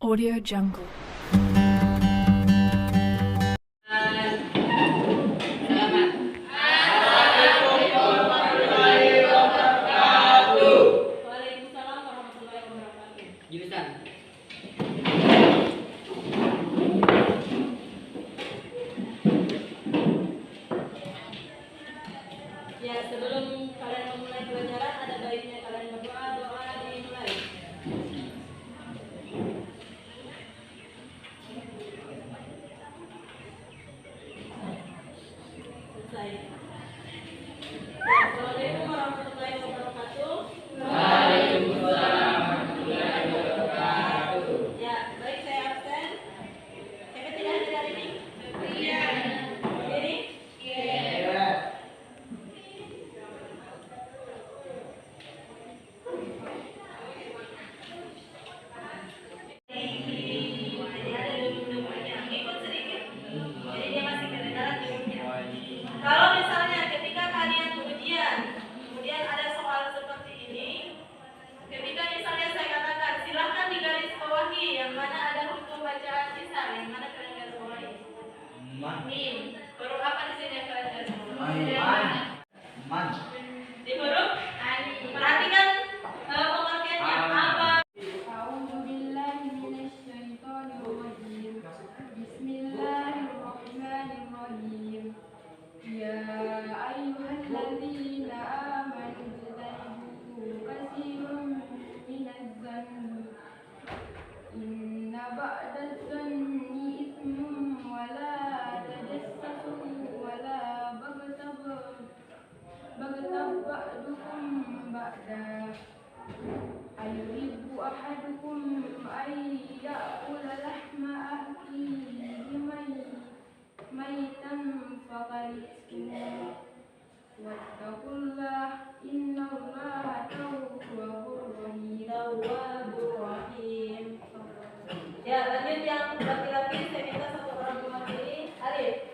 Audio Jungle. Waalaikumsalam warahmatullahi wabarakatuh. Jurusan. Ya, sebelum kalian memulai pelajaran, ada baiknya kalian berdoa. Doa dimulai. Selesai. Ya, Assalamualaikum warahmatullahi wabarakatuh. Waalaikumsalam warahmatullahi wabarakatuh. Ya, baik, saya absen. Siapa tidak hadir hari ini? Iya. Berdiri? Iya. Jadi ada duduk-duduknya. Ikut sedikit. Jadi dia masih kedengaran duduknya. Kalau misalnya ketika kalian ujian, kemudian ada soal seperti ini, ketika misalnya saya katakan silahkan digaris bawahi yang mana ada hukum bacaan lisan, yang mana kalian garis bawahi? Mim. Huruf apa di sini yang kalian garis bawahi? Man. Di huruf alif. Perhatikan pengertiannya apa? أعوذ بالله من الشيطان الرجيم بسم الله الرحمن الرحيم يا أيها الذين آمنوا اجتنبوا كثيرا من الظن إن بعد الظن إثم ولا تجسسوا ولا بغتب بعضكم بعضا أيحب أحدكم أن يأكل لحم أخيه ميتا فكرهتموه واتقوا الله إن الله تواب رحيم. Tawwabur Rahim. Ya, lanjut yang laki-laki, saya minta satu orang mewakili. Alif.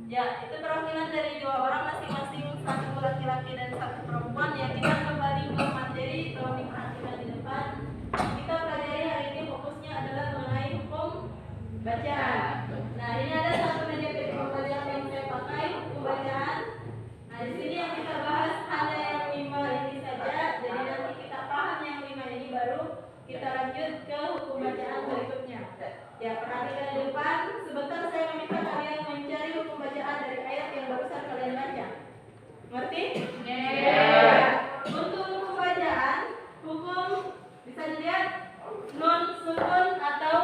Ya, itu perwakilan dari dua orang masing-masing, satu laki-laki dan satu perempuan. Ya, kita kembali ke materi. Tolong diperhatikan di depan. Kita pelajari hari ini fokusnya adalah mengenai hukum bacaan. Nah, ini ada satu media pelajaran yang saya pakai, hukum bacaan. Nah, di sini yang kita bahas hanya yang 5 ini saja. Jadi nanti kita paham yang 5 ini baru kita lanjut ke hukum bacaan berikutnya. Ya, perhatikan di depan. Sebentar saya meminta kalian mencari hukum bacaan dari ayat yang barusan kalian baca. Ngerti? Untuk hukum bacaan, hukum bisa dilihat nun sukun atau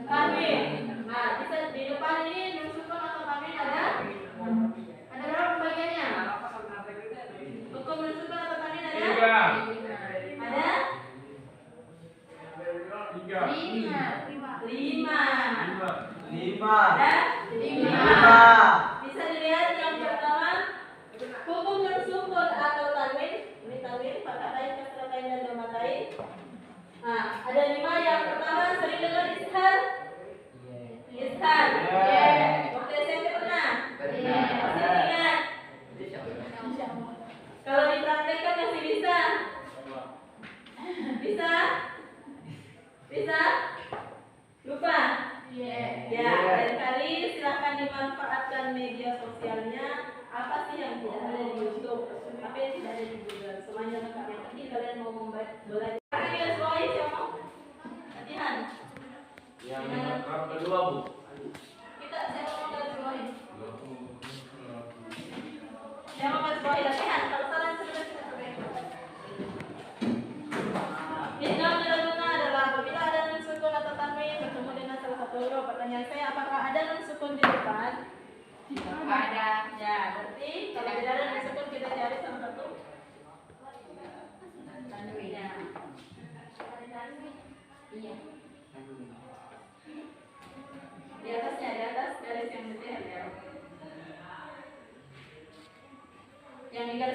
tanwin. Nah, bisa di depan ini nun sukun atau tanwin ada berapa pembagiannya? Hukum nun sukun atau tanwin ada? Ada? 5. Ada? 5. Bisa dilihat yang pertama, hukum nun sukun atau tanwin. Ini tanwin, fathah kasratain dan dhammatain. Nah, ada 5. Yang pertama sering dengar ishar. Ishar. Waktu SMP pernah? Masih ingat? Kalau dipraktekkan masih bisa? Bisa? Bisa? Lupa? Ya, lain kali silahkan dimanfaatkan media sosialnya. Apa sih yang tidak ada di YouTube? Apa yang tidak ada di Google? Semuanya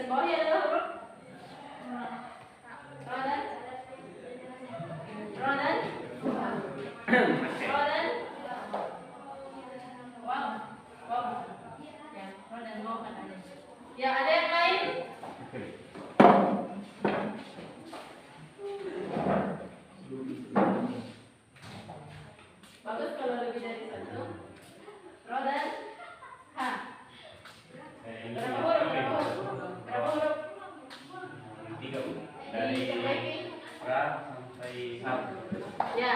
garis bawah adalah huruf Ro dan Ro dan Ro dan Wow. Wow. Ya, Ro dan Wow kan ada. Ya, ada yang lain? Bagus kalau lebih dari satu. Ro dan H. Berapa huruf? Berapa huruf? Berapa huruf? 3 Bu. Dari Ra sampai H. Ya.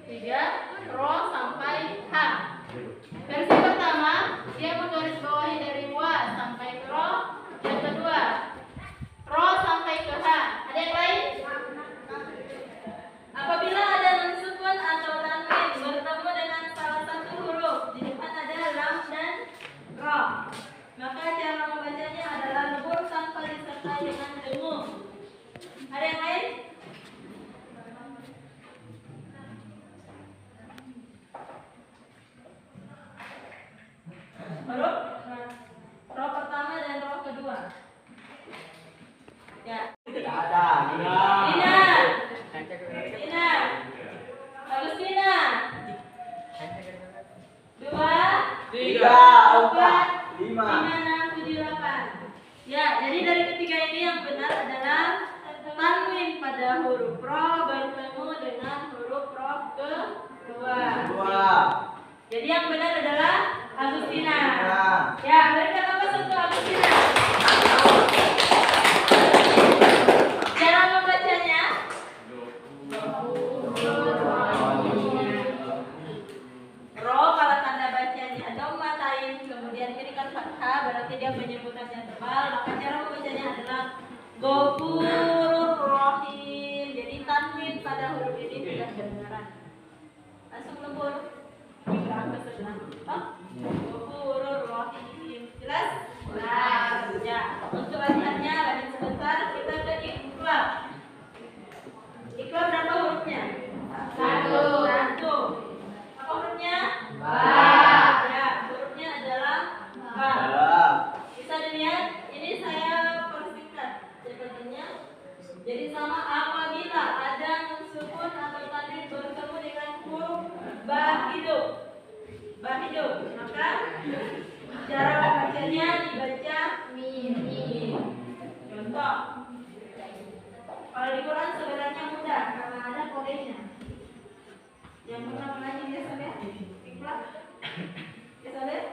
3 Ro sampai H. Versi pertama dia menggaris bawahi dari wa sampai ke ro. Yang kedua ro sampai ke h. Ada yang lain? Apabila ada nun sukun atau tanwin bertemu dengan salah satu huruf, di depan ada lam dan ro, maka cara membacanya adalah lebur tanpa disertai dengan dengung. Ada yang lain? Huruf ro pertama dan ro kedua. Ya. Tidak ada. Ina. Ina. Agustina. 2, 3, 4, 5. 5, 6, 7, 8. Ya, jadi dari ketiga ini yang benar adalah tanwin pada huruf ro bertemu dengan huruf ro kedua. 2. Jadi yang benar adalah Agustina. Nah. Ya, berikan apa untuk Agustina? Cara membacanya? Ro kalau tanda bacanya dommatain kemudian berikan fathah berarti dia penyebutannya tebal, maka cara membacanya adalah Ghafurur Rahim. Jadi tanwin pada huruf ini tidak kedengaran. Langsung lembur. Gerak ke sebelah. Ghafurur Rahim. Jelas? Jelas. Ya. Untuk latihannya lagi sebentar kita ke iqlab. Iqlab berapa hurufnya? 1. Apa hurufnya? Ba. Ya, hurufnya adalah ba. Bisa dilihat, ini saya persingkat jawabannya. Jadi sama apabila ada nun sukun atau tanwin bertemu dengan huruf ba hidup. Ba hidup, maka cara membacanya dibaca mim. Contoh. Kalau di Quran sebenarnya mudah karena ada kodenya. Yang pernah mengaji biasa lihat? Ikhlas? Biasa lihat?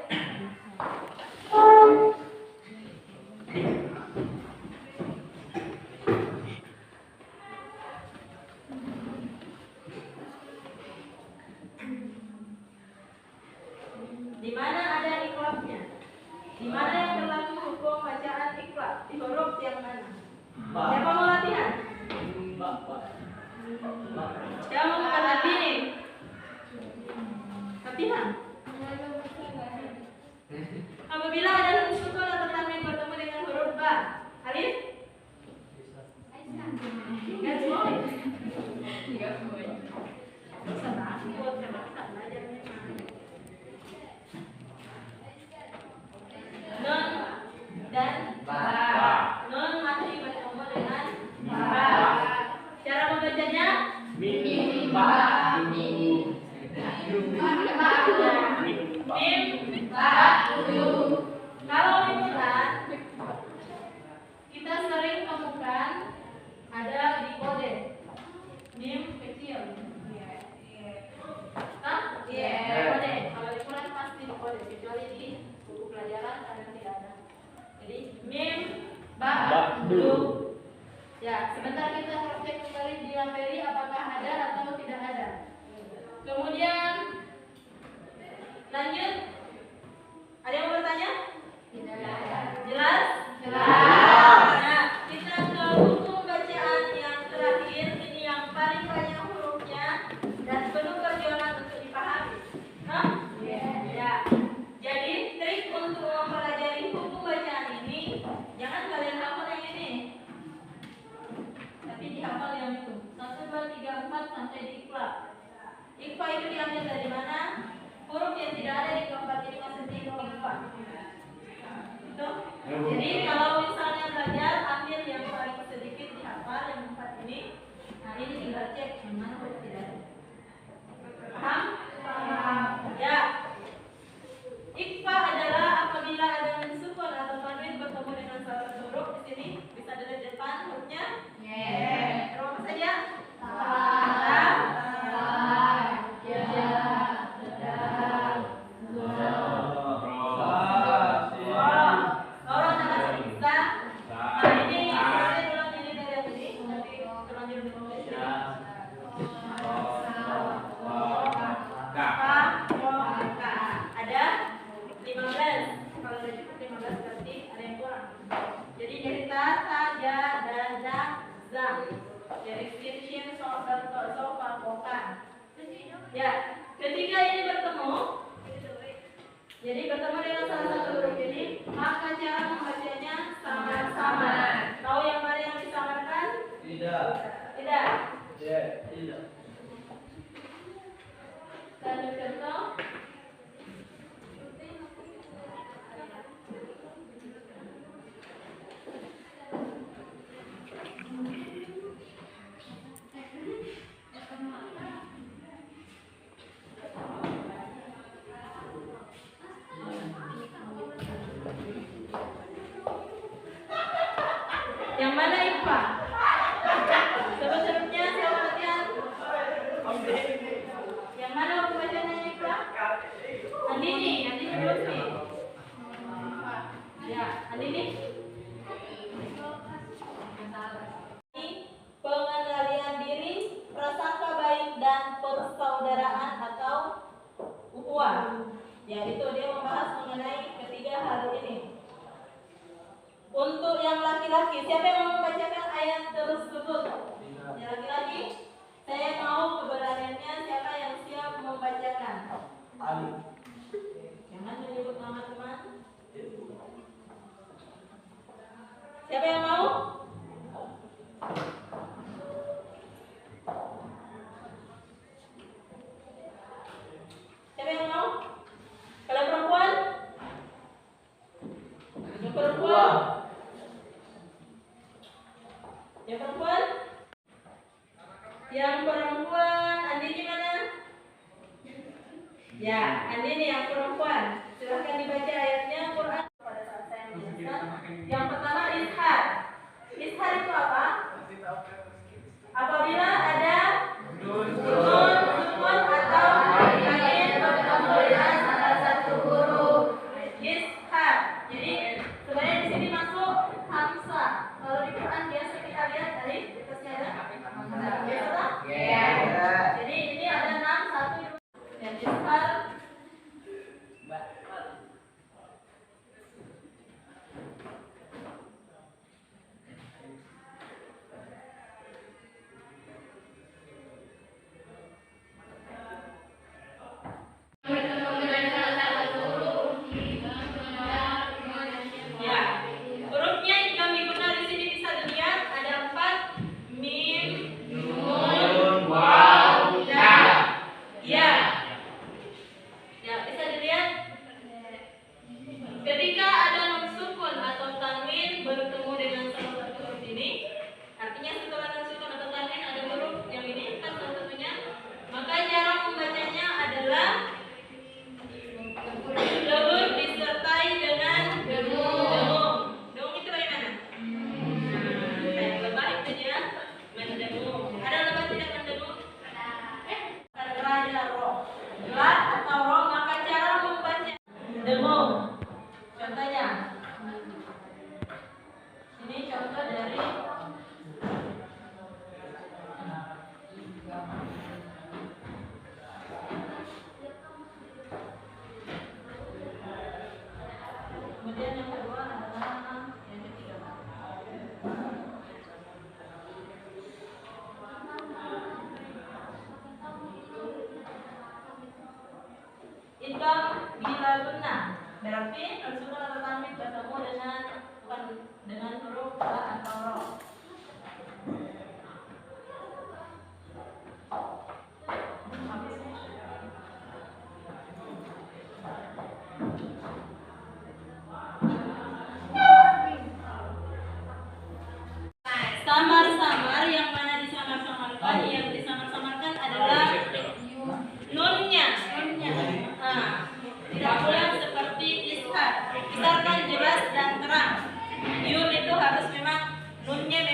Di mana ada ikhlasnya? Di mana yang berlaku hukum bacaan ikhlas? Di huruf yang mana? Siapa mau latihan? Siapa mau bukan latihan? Latihan. Apabila ada nun sukun atau tanwin bertemu dengan huruf ba, alif? Enggak boleh. Enggak boleh. Bisa takut, karena kita belajar memang. Nun dan ba. Nun masih bertemu dengan ba. Cara membacanya? Mim ba du. Mim ba du. Kalau di Quran kita sering temukan ada di kode mim kecil. Hah? Iya. Kode. Kalau di Quran pasti di kode kecuali di buku pelajaran kadang tidak ada. Jadi mim ba du. Ya, sebentar kita harus cek kembali di materi apakah ada atau tidak ada. Kemudian lanjut. Ada yang mau bertanya? Tidak. Jelas? Jelas. Nah, kita ke hukum bacaan yang terakhir, ini yang paling banyak hurufnya dan penuh perjuangan untuk dipahami. Hah? Ya. Jadi trik untuk mempelajari hukum bacaan ini, jangan kalian hafal yang ini, tapi dihafal yang itu. 1, 2, 3, 4 sampai di ikhfa. Ikhfa itu diambil dari mana? Huruf yang tidak ada di Jadi kalau misalnya belajar ambil yang paling sedikit dihafal yang 4 ini. Nah ini tinggal cek yang mana udah tidak. Paham? Ya. Ikfa adalah apabila ada mensukun atau tanwin bertemu dengan salah satu huruf di sini bisa dilihat depan hurufnya. Huruf apa saja? Ya, ketika ini bertemu, jadi bertemu dengan salah satu huruf ini, maka cara membacanya samar-samar. Tahu yang mana yang disamarkan? Tidak. Tidak. Tidak. Dan contoh. Yang mana Ipa? Sebut-sebutnya siapa latihan? Yang mana pembacanya Ipa? Andini Lutfi. Ya, Andini. Ini pengendalian diri, prasangka baik dan persaudaraan atau ukhuwah. Ya, itu dia membahas mengenai ketiga hal ini. Untuk yang laki-laki, siapa yang mau membacakan ayat tersebut? Yang laki-laki, saya mau keberaniannya. Siapa yang siap membacakan? Ali. Jangan menyebut nama teman. Siapa yang mau? Siapa yang mau? Kalian perempuan? Yang perempuan? Yang perempuan? Yang perempuan, Andini mana? Ya, Andini yang perempuan. Silahkan dibaca ayatnya Quran pada saat saya menjelaskan. Yang pertama ishar. Ishar itu apa? Apabila ada nun, sukun atau alif bertemu dengan salah satu huruf. Ishar. Jadi sebenarnya di sini masuk hamzah. Kalau di Quran biasa kita lihat alif atasnya ada hamzah. Biasa tak? Jadi ini ada 6 1 yang ishar.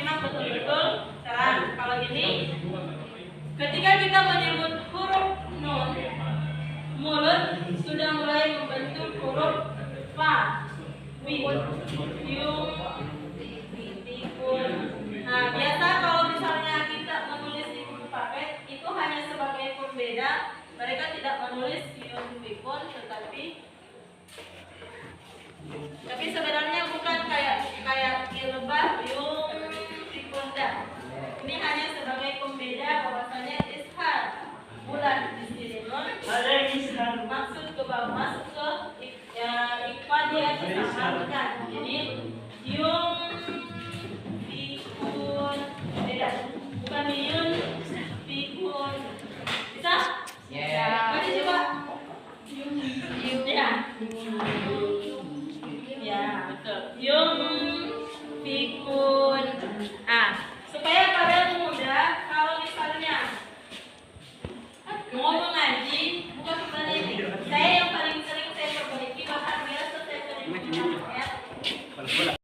memang betul-betul terang. Kalau gini, ketika kita menyebut huruf nun, mulut sudah mulai membentuk huruf fa, fi, yung, pikun. Nah, biasa kalau misalnya kita menulis di buku paket itu hanya sebagai pembeda. Mereka tidak menulis yung, pikun, tapi sebenarnya bukan kayak lebah yung, pikun dah. Ini hanya sebagai pembeda bahwasanya ishar bulan di sini nun maksud ke bawah, masuk ke ikfa dia disamarkan. Jadi yung, pikun beda, bukan yun, pikun. Bisa? Baca coba. Ya, betul. Yung, pikun. Supaya kalian mudah kalau misalnya mau mengaji, bukan sebenarnya saya yang paling sering saya perbaiki, bahkan biasa saya sering ya.